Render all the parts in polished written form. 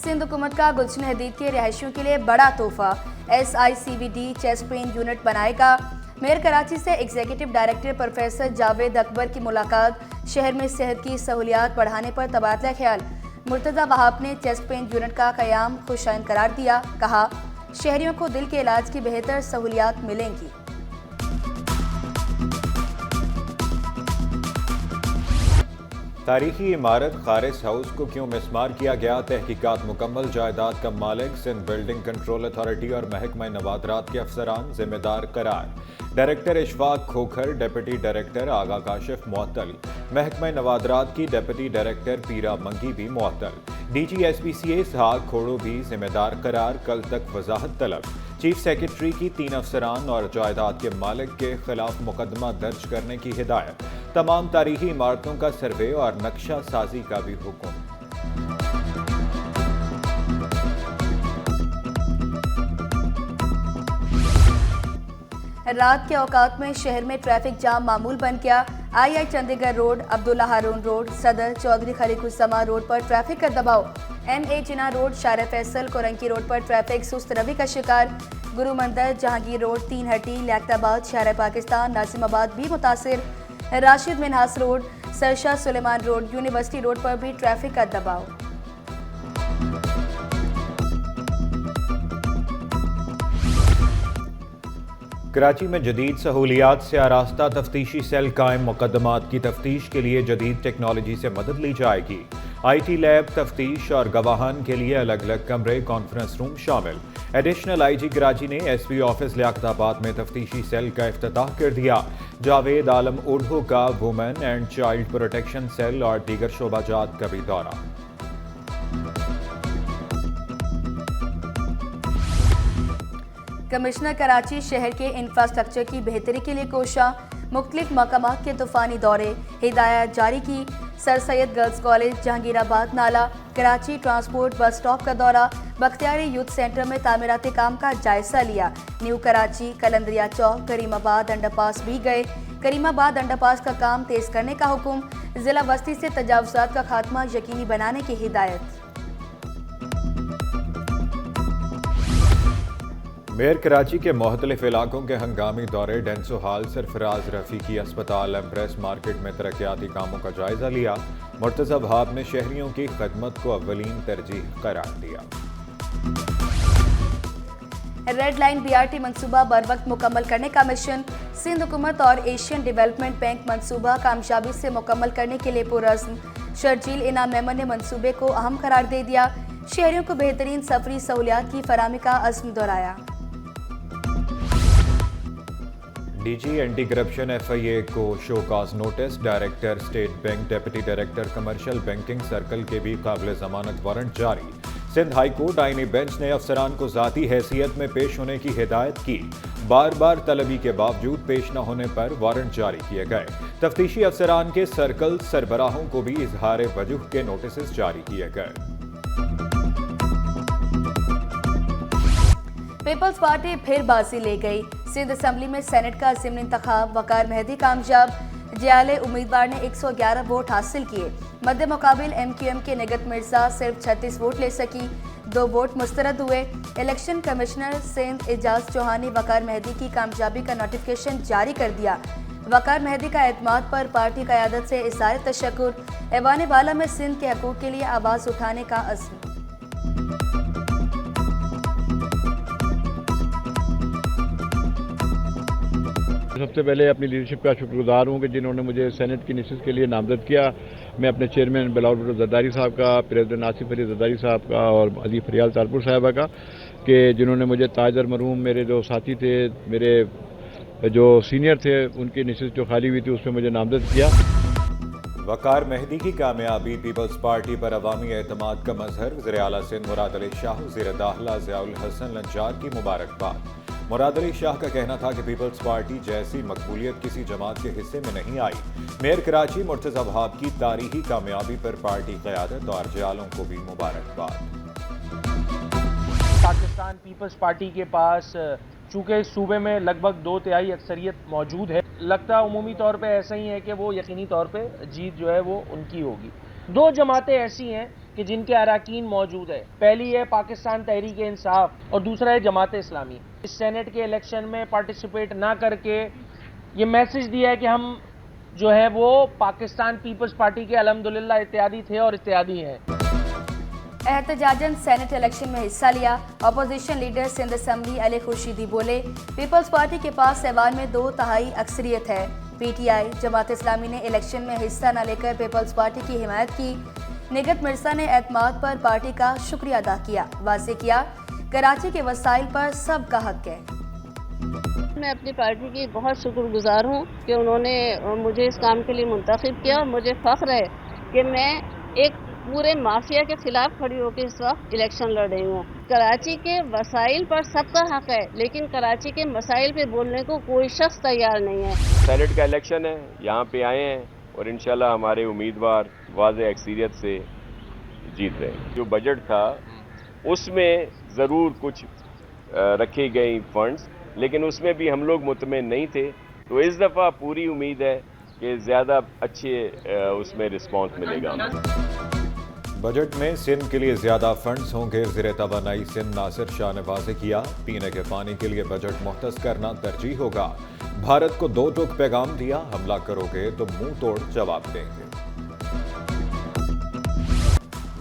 سندھ حکومت کا گلشن حدید کے رہائشیوں کے لیے بڑا تحفہ، SICVD چیسٹ پین یونٹ بنائے گا۔ میئر کراچی سے ایگزیکٹو ڈائریکٹر پروفیسر جاوید اکبر کی ملاقات، شہر میں صحت کی سہولیات بڑھانے پر تبادلہ خیال۔ مرتضی وہاب نے چیسٹ پین یونٹ کا قیام خوش آئند قرار دیا، کہا شہریوں کو دل کے علاج کی بہتر سہولیات ملیں گی۔ تاریخی عمارت خارس ہاؤس کو کیوں مسمار کیا گیا؟ تحقیقات مکمل۔ جائیداد کا مالک سندھ بلڈنگ کنٹرول اتھارٹی اور محکمہ نوادرات کے افسران ذمہ دار قرار۔ Director Ashfaq Khokhar, deputy director Agha Kashif معطل۔ محکمہ نوادرات کی ڈپٹی ڈائریکٹر پیرا منگی بھی معطل۔ DG SPCA اسحاق کھوڑو بھی ذمہ دار قرار، کل تک وضاحت طلب۔ چیف سیکرٹری کی 3 افسران اور جائیداد کے مالک کے خلاف مقدمہ درج کرنے کی ہدایت۔ تمام تاریخی عمارتوں کا سروے اور نقشہ سازی کا بھی حکم۔ رات کے اوقات میں شہر میں ٹریفک جام معمول بن گیا۔ I چندی گڑھ روڈ، عبداللہ ہارون روڈ، صدر چودھری خلیق الزماں روڈ پر ٹریفک کا دباؤ۔ MA جناح روڈ، شارع فیصل، کورنکی روڈ پر ٹریفک سست روی کا شکار۔ گرو مندر، جہانگیر روڈ، 3 ہٹی، لیاقت آباد، شہر پاکستان، ناظم آباد بھی متاثر۔ راشد منہاس روڈ، سرشا سلیمان روڈ، یونیورسٹی روڈ پر بھی ٹریفک کا دباؤ۔ کراچی میں جدید سہولیات سے آراستہ تفتیشی سیل قائم، مقدمات کی تفتیش کے لیے جدید ٹیکنالوجی سے مدد لی جائے گی۔ IT لیب، تفتیش اور گواہان کے لیے الگ الگ کمرے، کانفرنس روم شامل۔ ایڈیشنل IG کراچی نے SP آفس لیاقت آباد میں تفتیشی سیل کا افتتاح کر دیا۔ جاوید عالم اوڈھو کا woman and child protection cell اور دیگر شعبہ جات کا بھی دورہ۔ کمشنر کراچی شہر کے انفراسٹرکچر کی بہتری کے لیے کوشاں، مختلف مقامات کے طوفانی دورے، ہدایات جاری کی۔ سر سید گرلز کالج، جہانگیر آباد نالہ، کراچی ٹرانسپورٹ بس سٹاپ کا دورہ، بختیاری یوتھ سینٹر میں تعمیراتی کام کا جائزہ لیا۔ نیو کراچی، کلندریا چوک، کریم آباد انڈر پاس بھی گئے۔ کریم آباد انڈر پاس کا کام تیز کرنے کا حکم، ضلع وسطی سے تجاوزات کا خاتمہ یقینی بنانے کی ہدایت۔ میئر کراچی کے مختلف علاقوں کے ہنگامی دورے، ڈینسو ہال، سرفراز رفیقی اسپتال، ایمپریس مارکیٹ میں ترقیاتی کاموں کا جائزہ لیا۔ مرتضی وہاب نے شہریوں کی خدمت کو اولین ترجیح قرار دیا۔ ریڈ لائن BRT منصوبہ بروقت مکمل کرنے کا مشن، سندھ حکومت اور ایشین ڈیولپمنٹ بینک منصوبہ کامیابی سے مکمل کرنے کے لیے پرعزم۔ شرجیل انعام میمن نے منصوبے کو اہم قرار دے دیا، شہریوں کو بہترین سفری سہولیات کی فراہمی کا عزم دہرایا۔ DG اینٹی کرپشن FIA کو show cause notice, director state bank, deputy director commercial banking circle کے بھی قابل ضمانت وارنٹ جاری۔ سندھ ہائی کورٹ آئینی بینچ نے افسران کو ذاتی حیثیت میں پیش ہونے کی ہدایت کی، بار بار طلبی کے باوجود پیش نہ ہونے پر وارنٹ جاری کیے گئے۔ تفتیشی افسران کے سرکل سربراہوں کو بھی اظہار وجہ کے نوٹسز جاری کیے گئے۔ پیپلز پارٹی پھر بازی لے گئی، سندھ اسمبلی میں سینٹ کا ضمنی انتخاب، وقار مہدی کامیاب، جیالے امیدوار نے 111 ووٹ حاصل کیے۔ مد مقابل MQM کے نگت مرزا صرف 36 ووٹ لے سکی، 2 ووٹ مسترد ہوئے۔ الیکشن کمشنر سندھ اعجاز چوہان نے وقار مہدی کی کامیابی کا نوٹیفیکیشن جاری کر دیا۔ وقار مہدی کا اعتماد پر پارٹی قیادت سے اظہار تشکر، ایوان بالا میں سندھ کے حقوق کے لیے آواز اٹھانے کا عزم۔ سب سے پہلے اپنی لیڈرشپ کا شکر گزار ہوں کہ جنہوں نے مجھے سینٹ کی نشست کے لیے نامزد کیا۔ میں اپنے چیئرمین بلاول بھٹو زرداری صاحب کا، پریزیڈنٹ آصف علی زرداری صاحب کا اور عزیز فریال تالپور صاحبہ کا، کہ جنہوں نے مجھے تاجر مرحوم میرے جو ساتھی تھے، میرے جو سینئر تھے، ان کی نشست جو خالی ہوئی تھی اس میں مجھے نامزد کیا۔ وقار مہدی کی کامیابی پیپلز پارٹی پر عوامی اعتماد کا مظہر، وزیر اعلیٰ سندھ مراد علی شاہ، وزیر داخلہ ضیاء الحسن لنچار کی مبارکباد۔ مراد علی شاہ کا کہنا تھا کہ پیپلز پارٹی جیسی مقبولیت کسی جماعت کے حصے میں نہیں آئی۔ میئر کراچی مرتضی وہاب کی تاریخی کامیابی پر پارٹی قیادت اور جیالوں کو بھی مبارکباد۔ پاکستان پیپلز پارٹی کے پاس چونکہ اس صوبے میں لگ بھگ 2/3 اکثریت موجود ہے، لگتا عمومی طور پہ ایسا ہی ہے کہ وہ یقینی طور پہ جیت جو ہے وہ ان کی ہوگی۔ 2 جماعتیں ایسی ہیں کہ جن کے اراکین موجود ہے. پہلی ہے پاکستان تحریک انصاف اور دوسرا ہے جماعت اسلامی. اس سینٹ کے الیکشن میں پارٹیسپیٹ نہ کر کے یہ میسج دیا ہے کہ ہم جو ہے وہ پاکستان پیپلز پارٹی کے الحمدللہ اتحادی تھے اور اتحادی ہیں. احتجاجاً سینٹ الیکشن میں حصہ لیا. اپوزیشن لیڈر سندھ اسمبلی علی خورشیدی بولے پیپلز پارٹی کے پاس ایوان میں 2/3 اکثریت ہے. P T I Jamaat Islami نے الیکشن میں حصہ نہ لے کر پیپلز پارٹی کی حمایت کی. نگہت مرزا نے اعتماد پر پارٹی کا شکریہ ادا کیا. واضح کیا کراچی کے وسائل پر سب کا حق ہے. میں اپنی پارٹی کی بہت شکر گزار ہوں کہ انہوں نے مجھے اس کام کے لیے منتخب کیا اور مجھے فخر ہے کہ میں ایک پورے مافیا کے خلاف کھڑی ہو کے اس وقت الیکشن لڑ رہی ہوں. کراچی کے وسائل پر سب کا حق ہے لیکن کراچی کے مسائل پہ بولنے کو کوئی شخص تیار نہیں ہے. سینٹ کا الیکشن ہے, یہاں پہ آئے ہیں اور انشاءاللہ ہمارے امیدوار واضح اکثریت سے جیت رہے ہیں. جو بجٹ تھا اس میں ضرور کچھ رکھی گئی فنڈز لیکن اس میں بھی ہم لوگ مطمئن نہیں تھے, تو اس دفعہ پوری امید ہے کہ زیادہ اچھے اس میں رسپانس ملے گا. بجٹ میں سندھ کے لیے زیادہ فنڈز ہوں گے. وزیر توانائی سندھ ناصر شاہ نے واضح کیا پینے کے پانی کے لیے بجٹ مختص کرنا ترجیح ہوگا. بھارت کو 2 ٹوک پیغام دیا, حملہ کرو گے تو منہ توڑ جواب دیں گے.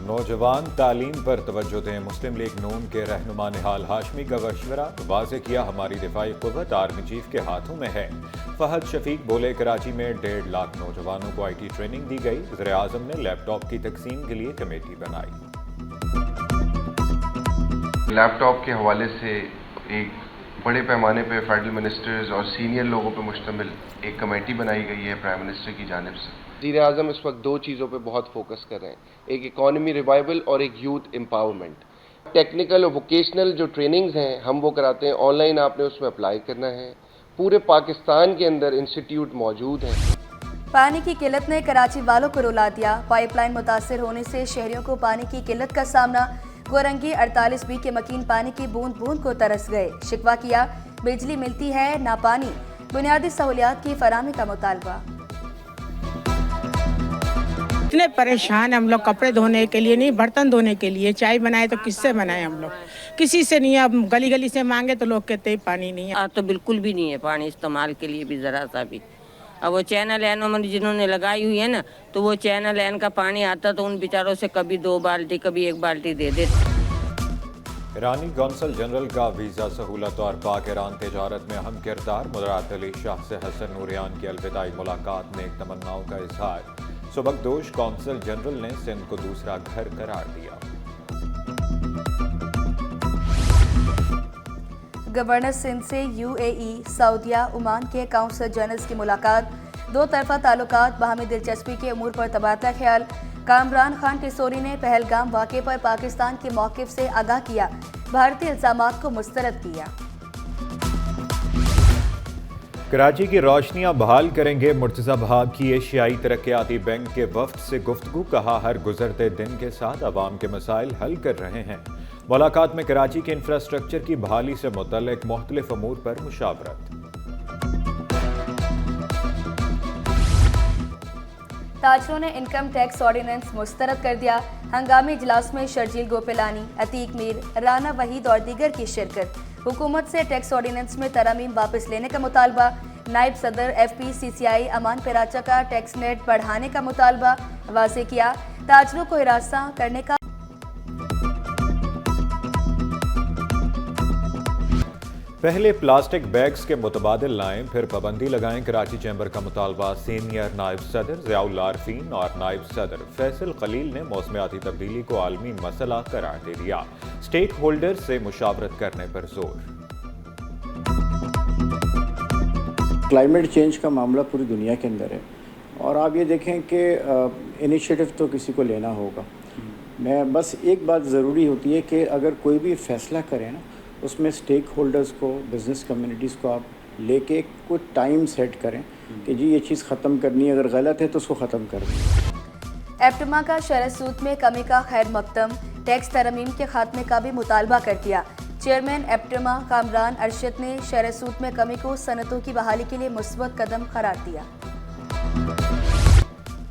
نوجوان تعلیم پر توجہ دیں. مسلم لیگ نون کے رہنما نہال ہاشمی کا مشورہ. واضح کیا ہماری دفاعی قوت آرمی چیف کے ہاتھوں میں ہے. فہد شفیق بولے کراچی میں 1.5 لاکھ نوجوانوں کو آئی ٹی ٹریننگ دی گئی. وزیر اعظم نے لیپ ٹاپ کی تقسیم کے لیے کمیٹی بنائی. لیپ ٹاپ کے حوالے سے ایک بڑے پیمانے پہ فیڈرل منسٹرز اور سینئر لوگوں پہ مشتمل ایک کمیٹی بنائی گئی ہے پرائم منسٹر کی جانب سے. وزیر اعظم اس وقت 2 چیزوں پہ بہت فوکس کر رہے ہیں, ایک اکانومی ریوائول اور ایک یوتھ امپاورمنٹ. ٹیکنیکل اور ووکیشنل جو ٹریننگز ہیں ہم وہ کراتے ہیں, آن لائن آپ نے اس میں اپلائی کرنا ہے. پورے پاکستان کے اندر انسٹیٹیوٹ موجود ہیں. پانی کی قلت نے کراچی والوں کو رلا دیا. پائپ لائن متاثر ہونے سے شہریوں کو پانی کی قلت کا سامنا. گورنگی 48B کے مکین پانی کی بوند بوند کو ترس گئے. شکوہ کیا بجلی ملتی ہے نہ پانی. بنیادی سہولیات کی فراہمی کا مطالبہ. اتنے پریشان ہم لوگ کپڑے دھونے کے لیے نہیں, برتن دھونے کے لیے. چائے بنائے تو کس سے بنائے, ہم لوگ کسی سے نہیں. اب گلی گلی سے مانگے تو لوگ کہتے ہیں پانی نہیں ہے. تو بالکل بھی نہیں ہے پانی استعمال کے لیے بھی ذرا سا بھی. اب وہ چینل اینوں میں جنہوں نے لگائی ہوئی ہے نا, تو وہ چینل این کا پانی آتا تو ان بیچاروں سے کبھی 2 بالٹی کبھی 1 بالٹی دے دیتے. ایرانی قونصل جنرل کا ویزا سہولت اور پاک ایران تجارت میں اہم کردار. مدرات علی شاہ سے حسن نوریان کی الوداعی ملاقات میں ایک تمناؤں کا اظہار. سبکدوش قونصل جنرل نے سندھ کو دوسرا گھر قرار دیا. گورنر سندھ سے UAE, سعودیہ, عمان کے کونسل جنرلز کی ملاقات. 2 طرفہ تعلقات, باہمی دلچسپی کے امور پر تبادلہ خیال. کامران خان ٹیسوری نے پہلگام واقعے پر پاکستان کے موقف سے آگاہ کیا. بھارتی الزامات کو مسترد کیا. کراچی کی روشنیاں بحال کریں گے. مرتضی بہاگ کی ایشیائی ترقیاتی بینک کے وفد سے گفتگو. کہا ہر گزرتے دن کے ساتھ عوام کے مسائل حل کر رہے ہیں. ملاقات میں کراچی کے انفراسٹرکچر کی بحالی سے متعلق مختلف امور پر مشاورت. تاجروں نے انکم ٹیکس آرڈیننس مسترد کر دیا. ہنگامی اجلاس میں شرجیل گوپلانی, عتیق میر, رانا وحید اور دیگر کی شرکت. حکومت سے ٹیکس آرڈیننس میں ترامیم واپس لینے کا مطالبہ. نائب صدر FPCCI امان پراچا کا ٹیکس نیٹ بڑھانے کا مطالبہ. واضح کیا تاجروں کو ہراساں کرنے کا. پہلے پلاسٹک بیگز کے متبادل لائیں پھر پابندی لگائیں. کراچی چیمبر کا مطالبہ. سینئر نائب صدر ضیاء اللہ عارفین اور نائب صدر فیصل خلیل نے موسمیاتی تبدیلی کو عالمی مسئلہ قرار دے دیا. اسٹیک ہولڈر سے مشاورت کرنے پر زور. کلائمیٹ چینج کا معاملہ پوری دنیا کے اندر ہے اور آپ یہ دیکھیں کہ انیشیٹو تو کسی کو لینا ہوگا. میں بس ایک بات ضروری ہوتی ہے کہ اگر کوئی بھی فیصلہ کرے نا, اس میں اسٹیک ہولڈرز کو, بزنس کمیونٹیز کو آپ لے کے کچھ ٹائم سیٹ کریں کہ جی یہ چیز ختم کرنی ہے, اگر غلط ہے تو اس کو ختم کر دیں. ایپٹما کا شرح سود میں کمی کا خیر مقدم. ٹیکس ترمیم کے خاتمے کا بھی مطالبہ کر دیا. چیئرمین ایپٹما کامران ارشد نے شرح سود میں کمی کو صنعتوں کی بحالی کے لیے مثبت قدم قرار دیا.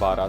12